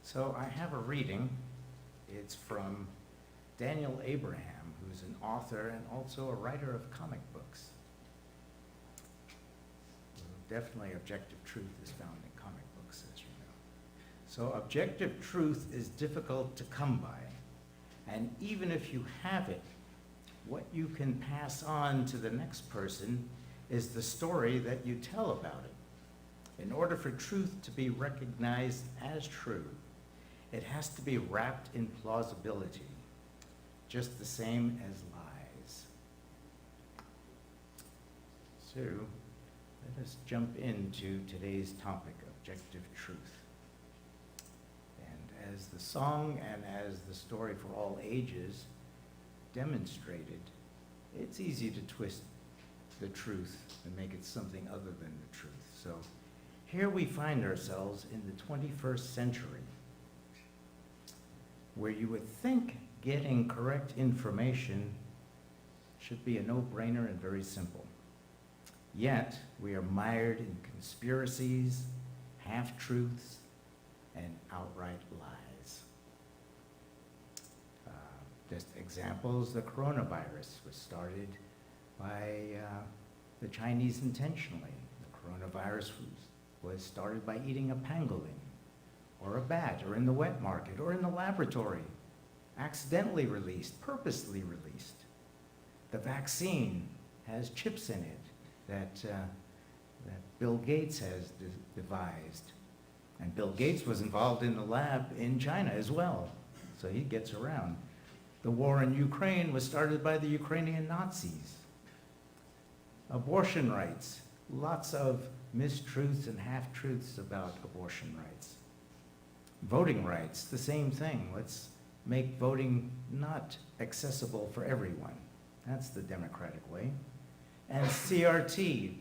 So I have a reading. It's from Daniel Abraham, who's an author and also a writer of comic books. Definitely objective truth is found in comic books, as you know. So objective truth is difficult to come by. And even if you have it, what you can pass on to the next person is the story that you tell about it. In order for truth to be recognized as true, it has to be wrapped in plausibility, just the same as lies. So, let us jump into today's topic, objective truth. And as the song and as the story for all ages demonstrated, it's easy to twist the truth and make it something other than the truth. So here we find ourselves in the 21st century, where you would think getting correct information should be a no-brainer and very simple. Yet, we are mired in conspiracies, half-truths, and outright lies. Just examples, the coronavirus was started by the Chinese intentionally. The coronavirus was started by eating a pangolin, or a bat, or in the wet market, or in the laboratory, accidentally released, purposely released. The vaccine has chips in it that Bill Gates has devised. And Bill Gates was involved in the lab in China as well, so he gets around. The war in Ukraine was started by the Ukrainian Nazis. Abortion rights, lots of mistruths and half-truths about abortion rights. Voting rights, the same thing. Let's make voting not accessible for everyone. That's the democratic way. And CRT,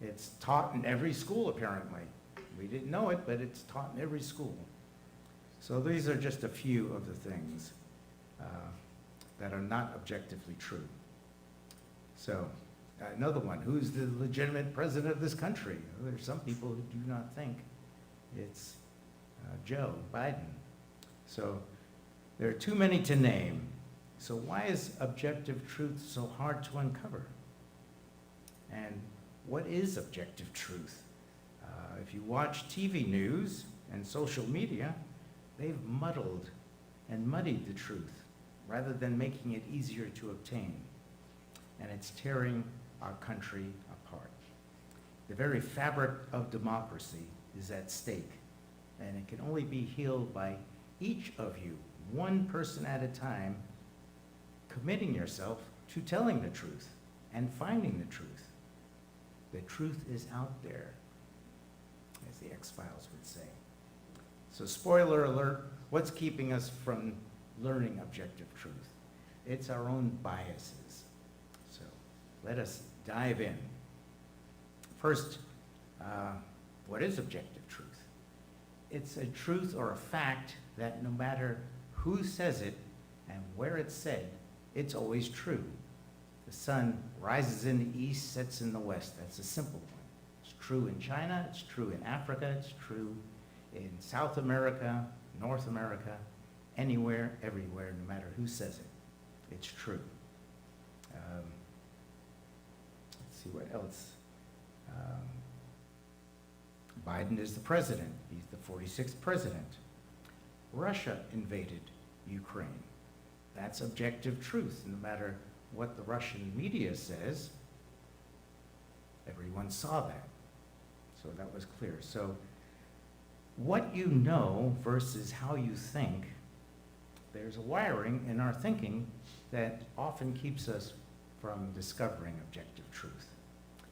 it's taught in every school apparently. We didn't know it, but it's taught in every school. So these are just a few of the things that are not objectively true. So another one, who's the legitimate president of this country? Well, there's some people who do not think it's Joe Biden. So there are too many to name. So why is objective truth so hard to uncover? And what is objective truth? If you watch TV news and social media, they've muddled and muddied the truth rather than making it easier to obtain. And it's tearing our country apart. The very fabric of democracy is at stake, and it can only be healed by each of you, one person at a time, committing yourself to telling the truth and finding the truth. The truth is out there, as the X-Files would say. So spoiler alert, what's keeping us from learning objective truth? It's our own biases. So let us dive in. First, what is objective truth? It's a truth or a fact that no matter who says it and where it's said, it's always true. The sun rises in the east, sets in the west. That's a simple one. It's true in China, it's true in Africa, it's true in South America, North America, anywhere, everywhere, no matter who says it. It's true. Let's see what else. Biden is the president. He's the 46th president. Russia invaded Ukraine. That's objective truth. No matter what the Russian media says, everyone saw that. So that was clear. So what you know versus how you think, there's a wiring in our thinking that often keeps us from discovering objective truth.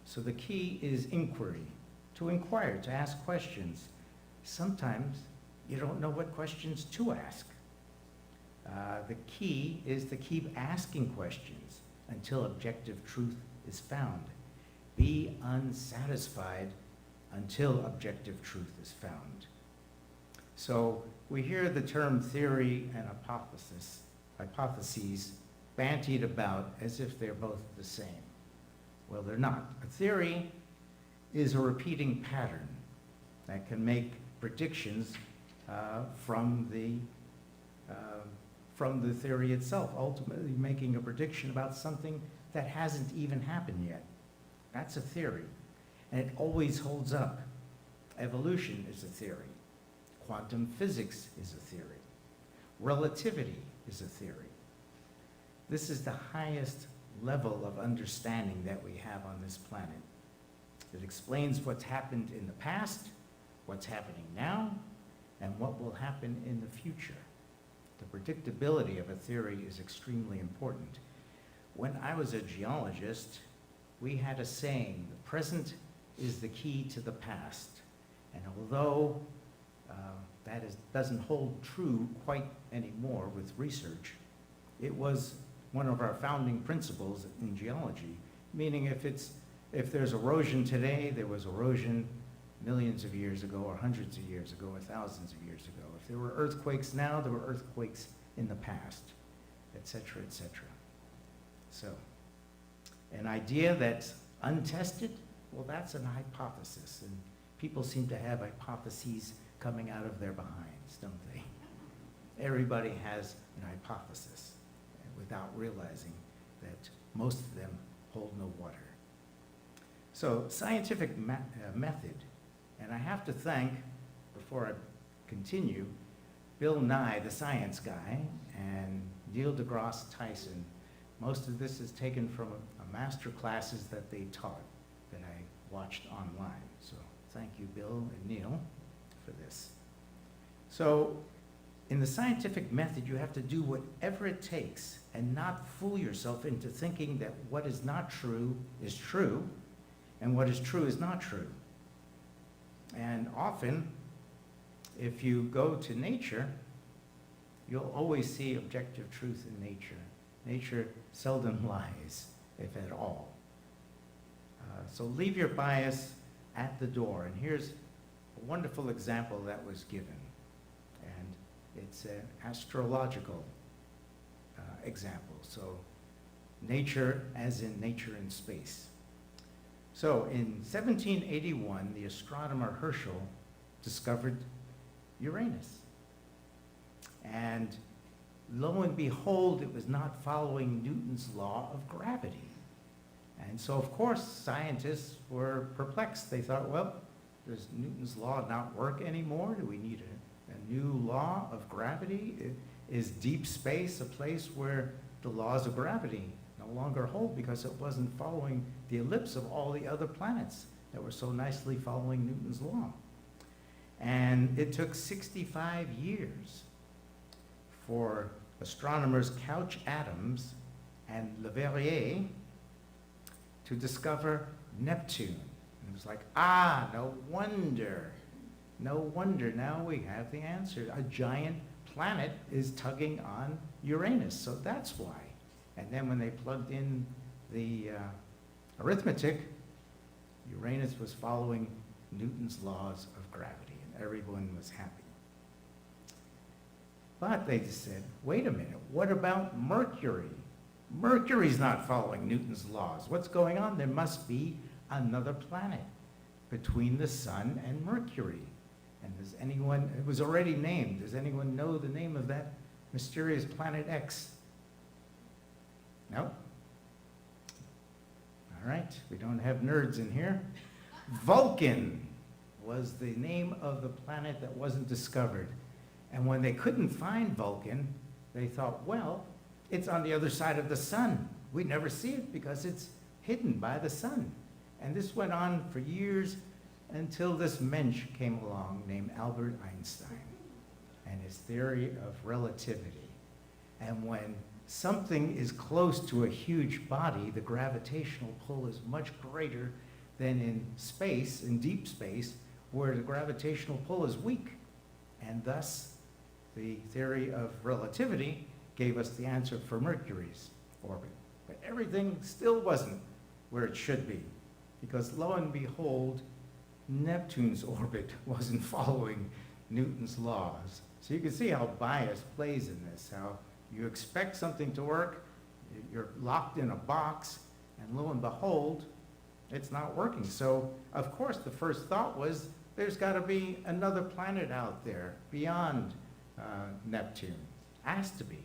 So the key is inquiry, to inquire, to ask questions. Sometimes you don't know what questions to ask. The key is to keep asking questions until objective truth is found. Be unsatisfied until objective truth is found. So we hear the term theory and hypotheses bantied about as if they're both the same. Well, they're not. A theory is a repeating pattern that can make predictions from the theory itself, ultimately making a prediction about something that hasn't even happened yet. That's a theory, and it always holds up. Evolution is a theory. Quantum physics is a theory. Relativity is a theory. This is the highest level of understanding that we have on this planet. It explains what's happened in the past, what's happening now, and what will happen in the future. The predictability of a theory is extremely important. When I was a geologist, we had a saying, the present is the key to the past. And although doesn't hold true quite anymore with research, it was one of our founding principles in geology, meaning if there's erosion today, there was erosion millions of years ago, or hundreds of years ago, or thousands of years ago. If there were earthquakes now, there were earthquakes in the past, et cetera, et cetera. So, an idea that's untested, well, that's an hypothesis, and people seem to have hypotheses coming out of their behinds, don't they? Everybody has an hypothesis without realizing that most of them hold no water. So, scientific method, and I have to thank, before I continue, Bill Nye, the science guy, and Neil deGrasse Tyson. Most of this is taken from a master classes that they taught that I watched online. So thank you, Bill and Neil, for this. So in the scientific method, you have to do whatever it takes and not fool yourself into thinking that what is not true is true, and what is true is not true. And often, if you go to nature, you'll always see objective truth in nature. Nature seldom lies, if at all. So leave your bias at the door. And here's a wonderful example that was given. And it's an astrological example. So nature as in nature in space. So in 1781, the astronomer Herschel discovered Uranus. And lo and behold, it was not following Newton's law of gravity. And so, of course, scientists were perplexed. They thought, well, does Newton's law not work anymore? Do we need a new law of gravity? Is deep space a place where the laws of gravity no longer hold because it wasn't following the ellipse of all the other planets that were so nicely following Newton's law? And it took 65 years for astronomers Couch Adams and Leverrier to discover Neptune. And it was like, no wonder now we have the answer. A giant planet is tugging on Uranus, so that's why. And then when they plugged in the arithmetic, Uranus was following Newton's laws of gravity, and everyone was happy. But they just said, wait a minute, what about Mercury? Mercury's not following Newton's laws. What's going on? There must be another planet between the sun and Mercury. And does anyone, it was already named, does anyone know the name of that mysterious planet X? No? All right, we don't have nerds in here. Vulcan was the name of the planet that wasn't discovered. And when they couldn't find Vulcan, they thought, well, it's on the other side of the sun. We never see it because it's hidden by the sun. And this went on for years until this mensch came along named Albert Einstein and his theory of relativity. And when something is close to a huge body, the gravitational pull is much greater than in space, in deep space, where the gravitational pull is weak. And thus, the theory of relativity gave us the answer for Mercury's orbit. But everything still wasn't where it should be, because lo and behold, Neptune's orbit wasn't following Newton's laws. So you can see how bias plays in this, how you expect something to work, you're locked in a box, and lo and behold, it's not working. So, of course, the first thought was, there's got to be another planet out there beyond Neptune. Has to be.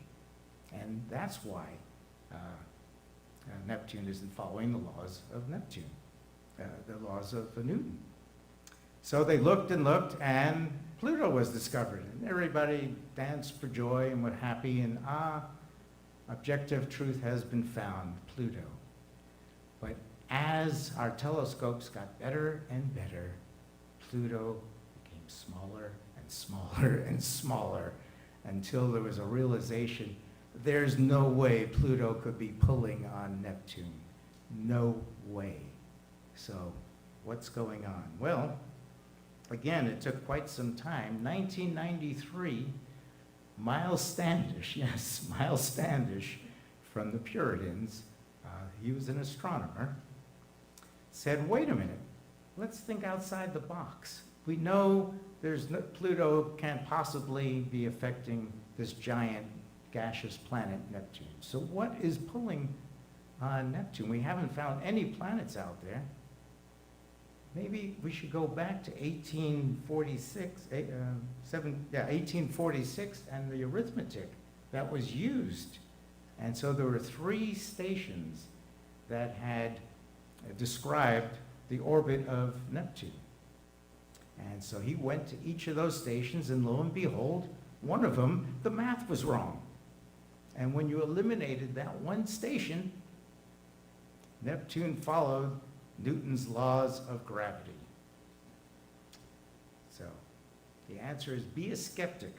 And that's why Neptune isn't following the laws of Neptune, the laws of Newton. So they looked and looked, and Pluto was discovered. And everybody danced for joy and were happy, and objective truth has been found, Pluto. But as our telescopes got better and better, Pluto became smaller and smaller and smaller until there was a realization there's no way Pluto could be pulling on Neptune. No way. So what's going on? Well, again, it took quite some time. 1993, Miles Standish, yes, Miles Standish from the Puritans, he was an astronomer, said, wait a minute, let's think outside the box. We know Pluto can't possibly be affecting this giant gaseous planet Neptune. So what is pulling on Neptune? We haven't found any planets out there. Maybe we should go back to 1846 and the arithmetic that was used. And so there were 3 stations that had described the orbit of Neptune. And so he went to each of those stations, and lo and behold, one of them, the math was wrong. And when you eliminated that one station, Neptune followed Newton's laws of gravity. So the answer is be a skeptic.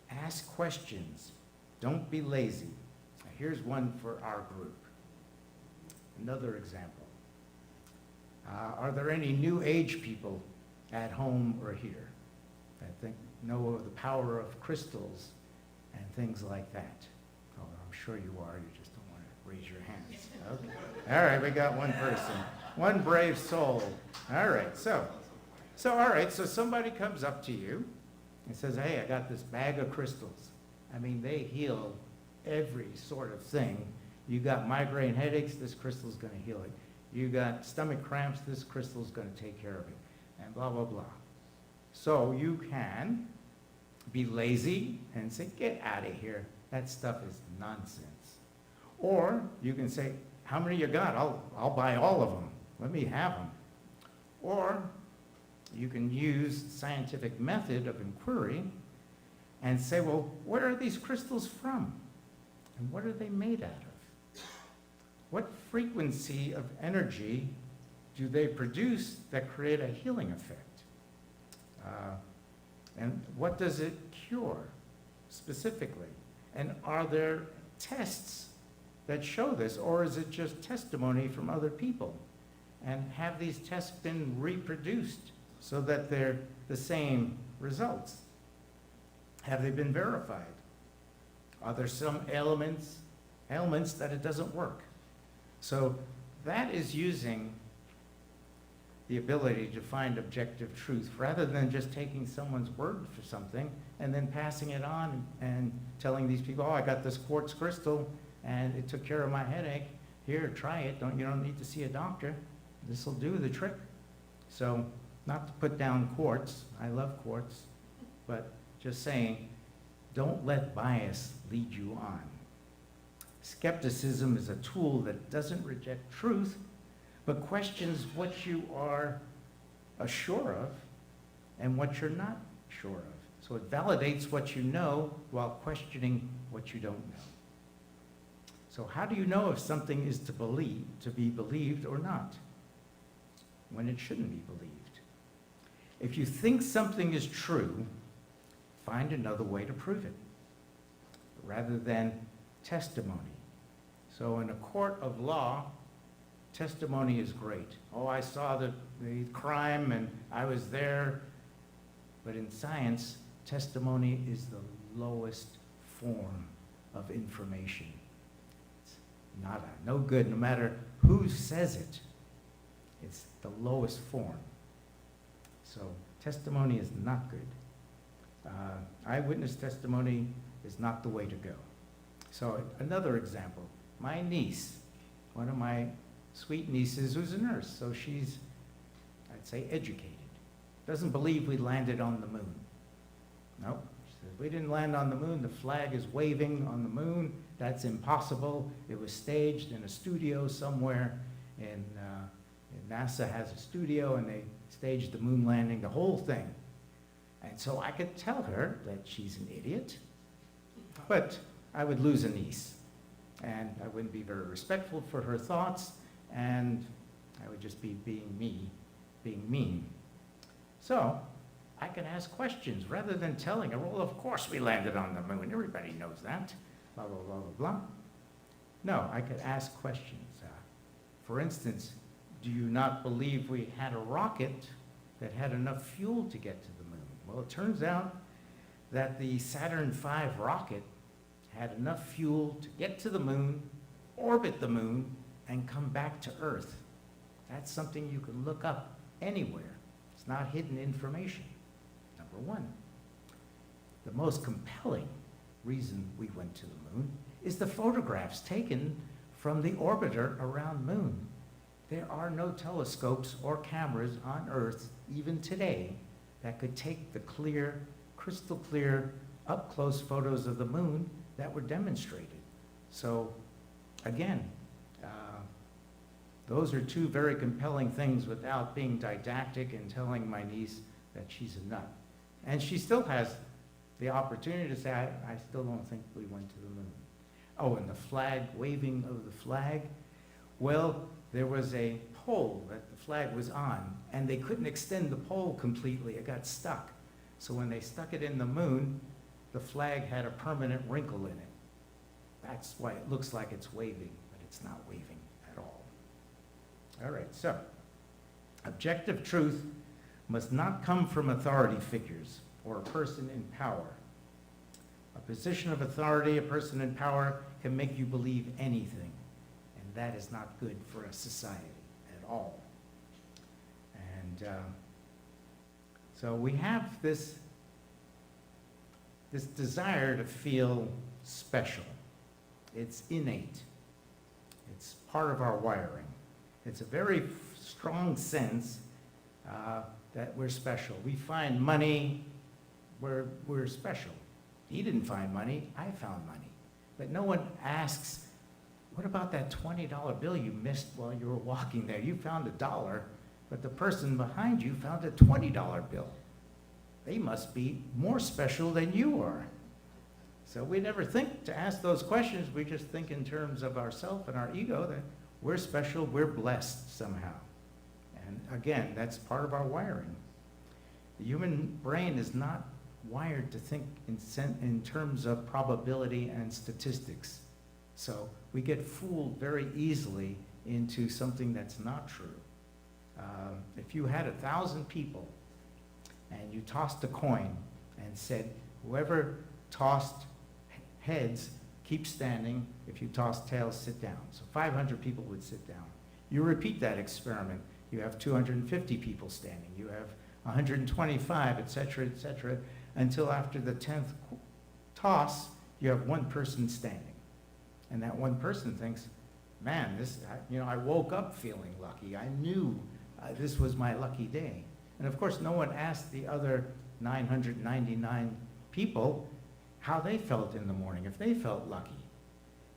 Ask questions. Don't be lazy. Now, here's one for our group. Another example. Are there any New Age people at home or here that know of the power of crystals and things like that? Oh, I'm sure you are. You just don't want to raise your hands. Okay. All right, we got one person. One brave soul. All right, so somebody comes up to you and says, hey, I got this bag of crystals. I mean, they heal every sort of thing. You got migraine headaches, this crystal's going to heal it. You got stomach cramps, this crystal's going to take care of it, and blah, blah, blah. So you can be lazy and say, get out of here. That stuff is nonsense. Or you can say, how many you got? I'll buy all of them. Let me have them. Or you can use scientific method of inquiry and say, well, where are these crystals from? And what are they made out of? What frequency of energy do they produce that create a healing effect? And what does it cure specifically? And are there tests that show this, or is it just testimony from other people? And have these tests been reproduced so that they're the same results? Have they been verified? Are there some ailments that it doesn't work? So that is using the ability to find objective truth rather than just taking someone's word for something and then passing it on and telling these people, oh, I got this quartz crystal and it took care of my headache. Here, try it. You don't need to see a doctor. This will do the trick. So not to put down quartz. I love quartz. But just saying, don't let bias lead you on. Skepticism is a tool that doesn't reject truth, but questions what you are sure of and what you're not sure of. So it validates what you know while questioning what you don't know. So how do you know if something is to be believed or not, when it shouldn't be believed? If you think something is true, find another way to prove it, rather than testimony. So in a court of law, testimony is great. Oh, I saw the crime and I was there. But in science, testimony is the lowest form of information. It's no good, no matter who says it. It's the lowest form. So testimony is not good. Eyewitness testimony is not the way to go. So another example, my niece, one of my sweet nieces who's a nurse, so she's, I'd say, educated. doesn't believe we landed on the moon. Nope. She says, we didn't land on the moon. The flag is waving on the moon. That's impossible. It was staged in a studio somewhere. And NASA has a studio, and they staged the moon landing, the whole thing. And so I could tell her that she's an idiot, but I would lose a niece. And I wouldn't be very respectful for her thoughts, and I would just be being mean. So I can ask questions rather than telling her, well, of course we landed on the moon. Everybody knows that, blah, blah, blah, blah, blah. No, I could ask questions. For instance, do you not believe we had a rocket that had enough fuel to get to the moon? Well, it turns out that the Saturn V rocket had enough fuel to get to the moon, orbit the moon, and come back to Earth. That's something you can look up anywhere. It's not hidden information, number one. The most compelling reason we went to the moon is the photographs taken from the orbiter around moon. There are no telescopes or cameras on Earth, even today, that could take the clear, crystal clear, up-close photos of the moon that were demonstrated. So, again, those are two very compelling things without being didactic and telling my niece that she's a nut. And she still has the opportunity to say, I still don't think we went to the moon. Oh, and the flag, waving of the flag. Well, there was a pole that the flag was on, and they couldn't extend the pole completely. It got stuck. So when they stuck it in the moon, the flag had a permanent wrinkle in it. That's why it looks like it's waving, but it's not waving at all. All right, so objective truth must not come from authority figures or a person in power. A position of authority, a person in power, can make you believe anything, and that is not good for a society at all. And so we have this desire to feel special. It's innate. It's part of our wiring. It's a very strong sense that we're special. We find money, we're special. He didn't find money, I found money. But no one asks, what about that $20 bill you missed while you were walking there? You found $1, but the person behind you found a $20 bill. They must be more special than you are. So we never think to ask those questions. We just think in terms of ourselves and our ego that we're special, we're blessed somehow. And again, that's part of our wiring. The human brain is not wired to think in terms of probability and statistics. So we get fooled very easily into something that's not true. If you had 1,000 people and you tossed a coin and said, whoever tossed heads, keep standing. If you toss tails, sit down. So 500 people would sit down. You repeat that experiment. You have 250 people standing. You have 125, et cetera, until after the 10th toss, you have one person standing. And that one person thinks, man, I woke up feeling lucky. I knew this was my lucky day. And of course, no one asked the other 999 people how they felt in the morning, if they felt lucky.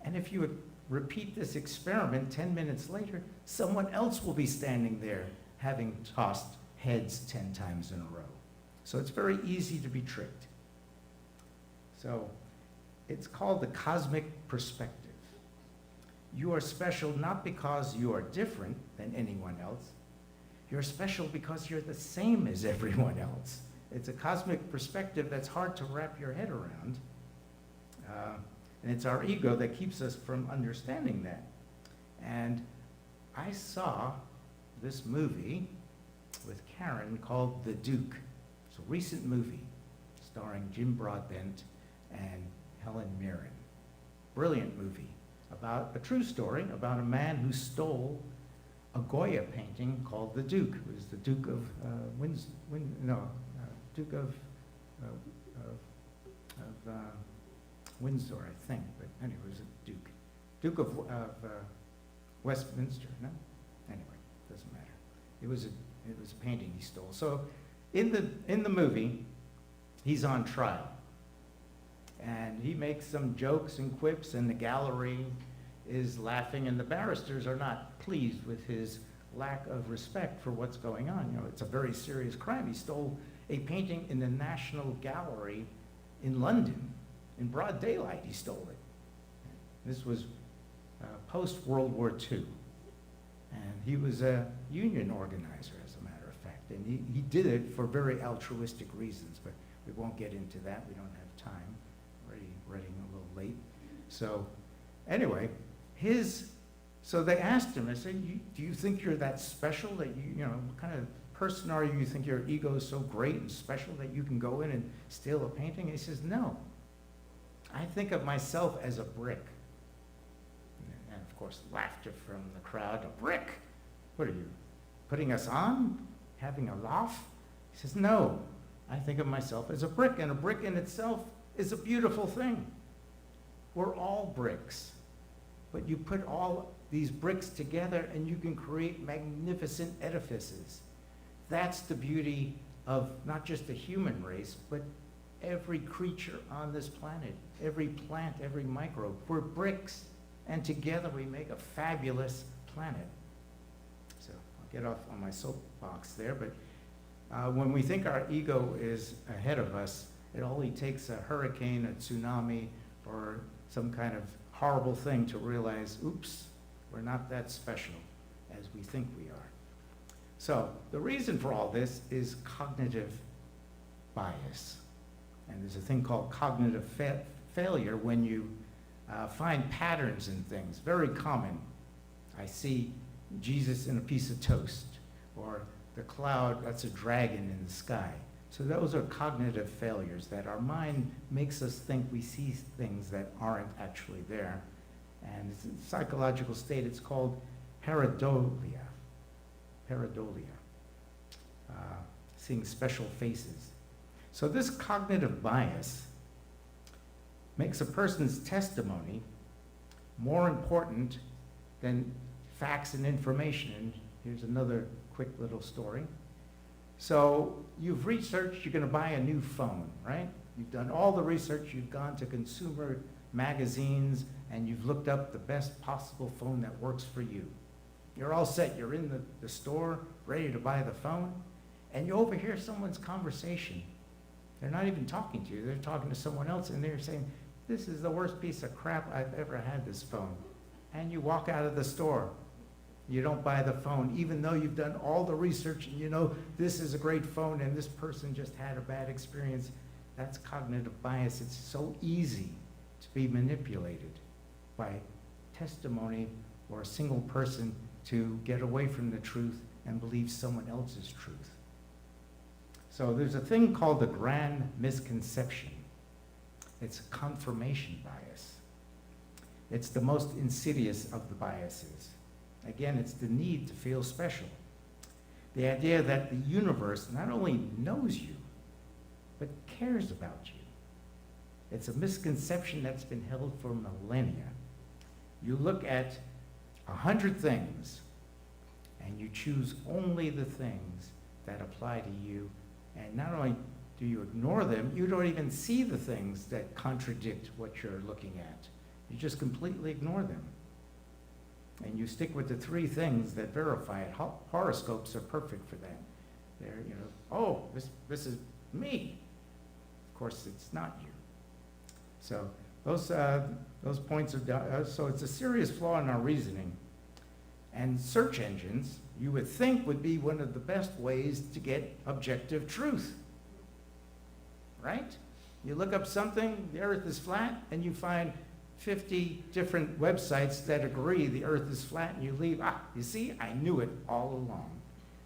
And if you would repeat this experiment 10 minutes later, someone else will be standing there having tossed heads 10 times in a row. So it's very easy to be tricked. So it's called the cosmic perspective. You are special not because you are different than anyone else. You're special because you're the same as everyone else. It's a cosmic perspective that's hard to wrap your head around. And it's our ego that keeps us from understanding that. And I saw this movie with Karen called The Duke. It's a recent movie starring Jim Broadbent and Helen Mirren. Brilliant movie about a true story about a man who stole a Goya painting called The Duke. It was the Duke of Duke of Windsor, I think, but anyway, it was a Duke. Duke of Westminster, no? Anyway, doesn't matter. It was a painting he stole. So In the movie, he's on trial. And he makes some jokes and quips, and the gallery is laughing, and the barristers are not pleased with his lack of respect for what's going on. You know, it's a very serious crime. He stole a painting in the National Gallery in London. In broad daylight, he stole it. This was post-World War II. And he was a union organizer, as a matter of fact. And he did it for very altruistic reasons, but we won't get into that. We don't have time. Already running a little late. So anyway, so they asked him, they said, do you think you're that special that you know, what kind of person are you? You think your ego is so great and special that you can go in and steal a painting? And he says, no. I think of myself as a brick. And of course, laughter from the crowd. A brick? What are you, putting us on? Having a laugh? He says, no. I think of myself as a brick, and a brick in itself is a beautiful thing. We're all bricks. But you put all these bricks together and you can create magnificent edifices. That's the beauty of not just the human race, but every creature on this planet, every plant, every microbe. We're bricks, and together we make a fabulous planet. So I'll get off on my soapbox there, but when we think our ego is ahead of us, it only takes a hurricane, a tsunami, or some kind of horrible thing to realize, oops, we're not that special as we think we are. So the reason for all this is cognitive bias. And there's a thing called cognitive failure when you find patterns in things. Very common. I see Jesus in a piece of toast, or the cloud, that's a dragon in the sky. So those are cognitive failures that our mind makes us think we see things that aren't actually there. And it's a psychological state, it's called pareidolia. Pareidolia. Seeing special faces. So this cognitive bias makes a person's testimony more important than facts and information. And here's another quick little story. So you've researched, you're going to buy a new phone, right? You've done all the research, you've gone to consumer magazines, and you've looked up the best possible phone that works for you. You're all set, you're in the store, ready to buy the phone, and you overhear someone's conversation. They're not even talking to you, they're talking to someone else, and they're saying, this is the worst piece of crap I've ever had, this phone. And you walk out of the store. You don't buy the phone, even though you've done all the research and you know this is a great phone and this person just had a bad experience. That's cognitive bias. It's so easy to be manipulated by testimony or a single person to get away from the truth and believe someone else's truth. So there's a thing called the grand misconception. It's a confirmation bias. It's the most insidious of the biases. Again, it's the need to feel special. The idea that the universe not only knows you, but cares about you. It's a misconception that's been held for millennia. You look at 100 things, and you choose only the things that apply to you, and not only do you ignore them, you don't even see the things that contradict what you're looking at. You just completely ignore them. And you stick with the 3 things that verify it. Horoscopes are perfect for that. They're, you know, oh, this is me. Of course, it's not you. So those points are, so it's a serious flaw in our reasoning. And search engines, you would think, would be one of the best ways to get objective truth. Right? You look up something, the earth is flat, and you find 50 different websites that agree the earth is flat, and you leave, you see, I knew it all along.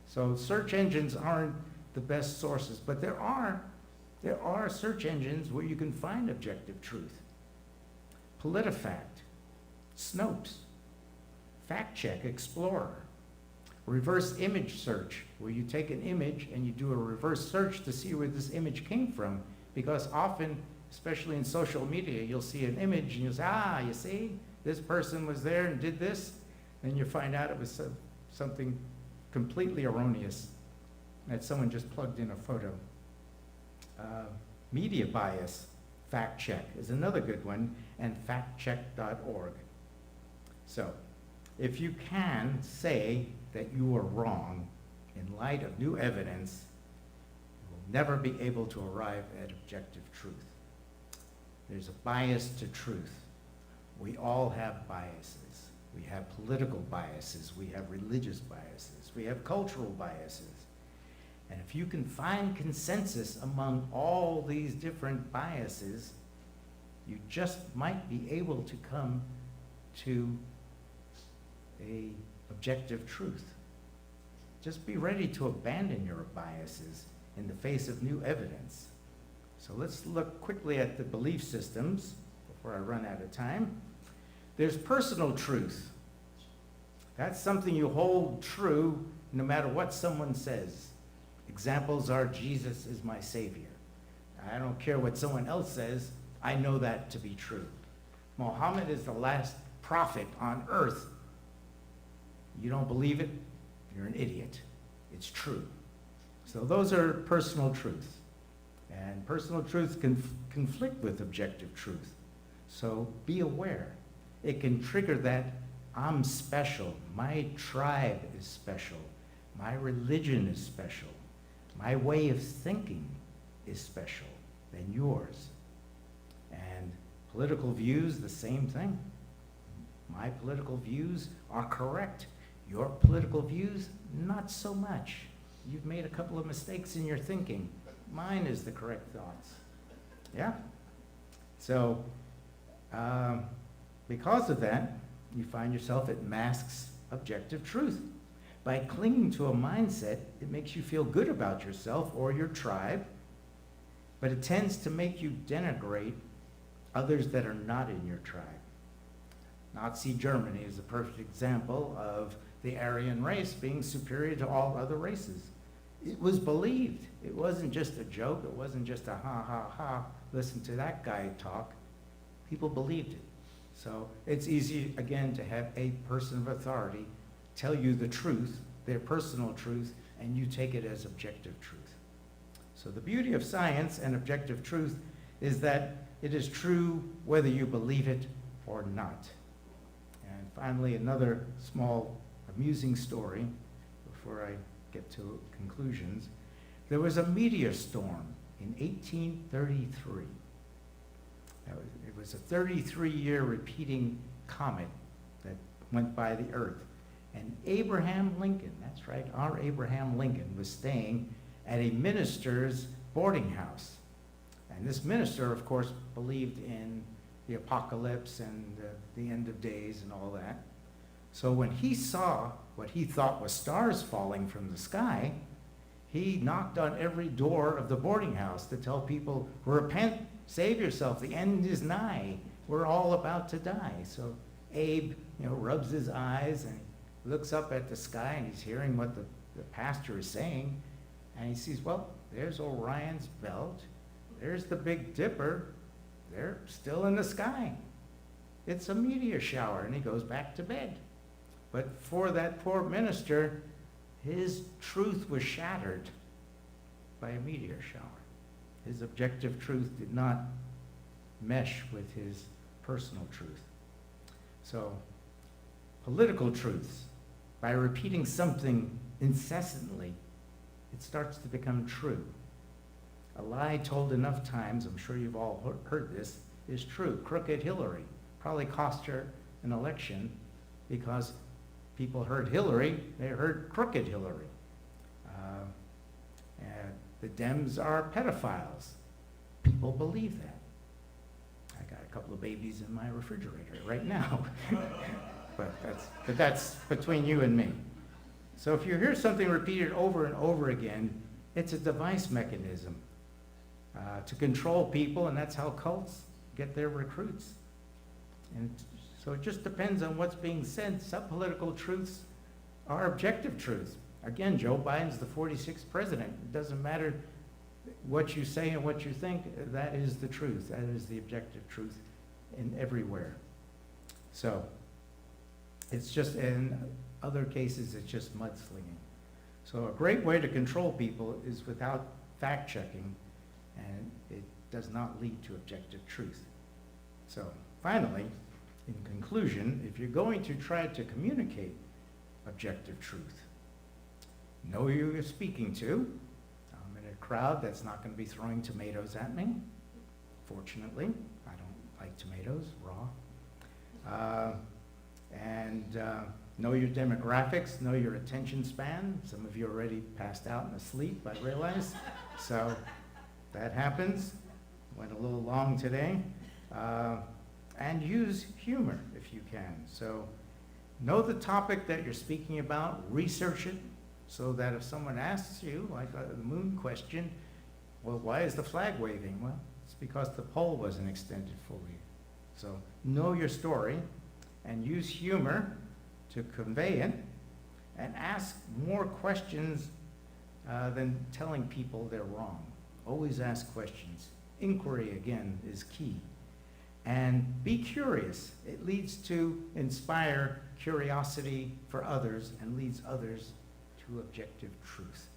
So search engines aren't the best sources, but there are search engines where you can find objective truth. PolitiFact, Snopes, Fact Check, Explorer, reverse image search, where you take an image and you do a reverse search to see where this image came from, because often, especially in social media, you'll see an image and you'll say, you see, this person was there and did this, and you find out it was something completely erroneous. that someone just plugged in a photo. Media bias fact check is another good one, and factcheck.org. So, if you can say that you are wrong in light of new evidence, you will never be able to arrive at objective truth. There's a bias to truth. We all have biases. We have political biases, we have religious biases, we have cultural biases. And if you can find consensus among all these different biases, you just might be able to come to an objective truth. Just be ready to abandon your biases in the face of new evidence. So let's look quickly at the belief systems before I run out of time. There's personal truth. That's something you hold true no matter what someone says. Examples are Jesus is my Savior. I don't care what someone else says, I know that to be true. Muhammad is the last prophet on earth. You don't believe it, you're an idiot. It's true. So those are personal truths. And personal truths can conflict with objective truth. So be aware. It can trigger that I'm special, my tribe is special, my religion is special, my way of thinking is special than yours. And political views, the same thing. My political views are correct. Your political views, not so much. You've made a couple of mistakes in your thinking. Mine is the correct thoughts. Yeah? So, because of that, you find yourself, it masks objective truth. By clinging to a mindset, it makes you feel good about yourself or your tribe, but it tends to make you denigrate others that are not in your tribe. Nazi Germany is a perfect example of the Aryan race being superior to all other races. It was believed. It wasn't just a joke. It wasn't just a ha, ha, ha, listen to that guy talk. People believed it. So it's easy, again, to have a person of authority tell you the truth, their personal truth, and you take it as objective truth. So the beauty of science and objective truth is that it is true whether you believe it or not. And finally, another small amusing story before I get to conclusions. There was a meteor storm in 1833. It was a 33-year repeating comet that went by the Earth. And Abraham Lincoln, that's right, our Abraham Lincoln, was staying at a minister's boarding house. And this minister, of course, believed in the apocalypse and the end of days and all that. So when he saw what he thought was stars falling from the sky, he knocked on every door of the boarding house to tell people, repent, save yourself, the end is nigh. We're all about to die. So Abe, rubs his eyes and looks up at the sky and he's hearing what the pastor is saying. And he sees, well, there's Orion's belt. There's the Big Dipper. They're still in the sky. It's a meteor shower, and he goes back to bed. But for that poor minister, his truth was shattered by a meteor shower. His objective truth did not mesh with his personal truth. So, political truths, by repeating something incessantly, it starts to become true. A lie told enough times, I'm sure you've all heard this, is true. Crooked Hillary probably cost her an election because people heard Hillary, they heard crooked Hillary. And the Dems are pedophiles. People believe that. I got a couple of babies in my refrigerator right now. but that's between you and me. So if you hear something repeated over and over again, it's a device mechanism to control people, and that's how cults get their recruits. And so it just depends on what's being said. Some political truths are objective truths. Again, Joe Biden's the 46th president. It doesn't matter what you say and what you think, that is the truth. That is the objective truth in everywhere. So it's just, in other cases, it's just mudslinging. So a great way to control people is without fact-checking, and it does not lead to objective truth. So finally, in conclusion, if you're going to try to communicate objective truth, know who you're speaking to. I'm in a crowd that's not going to be throwing tomatoes at me. Fortunately, I don't like tomatoes raw. Know your demographics, know your attention span. Some of you already passed out and asleep, I realize. So that happens. Went a little long today. And use humor if you can. So know the topic that you're speaking about, research it, so that if someone asks you, like the moon question, well, why is the flag waving? Well, it's because the pole wasn't extended fully. So know your story and use humor to convey it, and ask more questions than telling people they're wrong. Always ask questions. Inquiry, again, is key. And be curious. It leads to inspire curiosity for others and leads others to objective truth.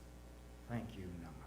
Thank you. Namaste.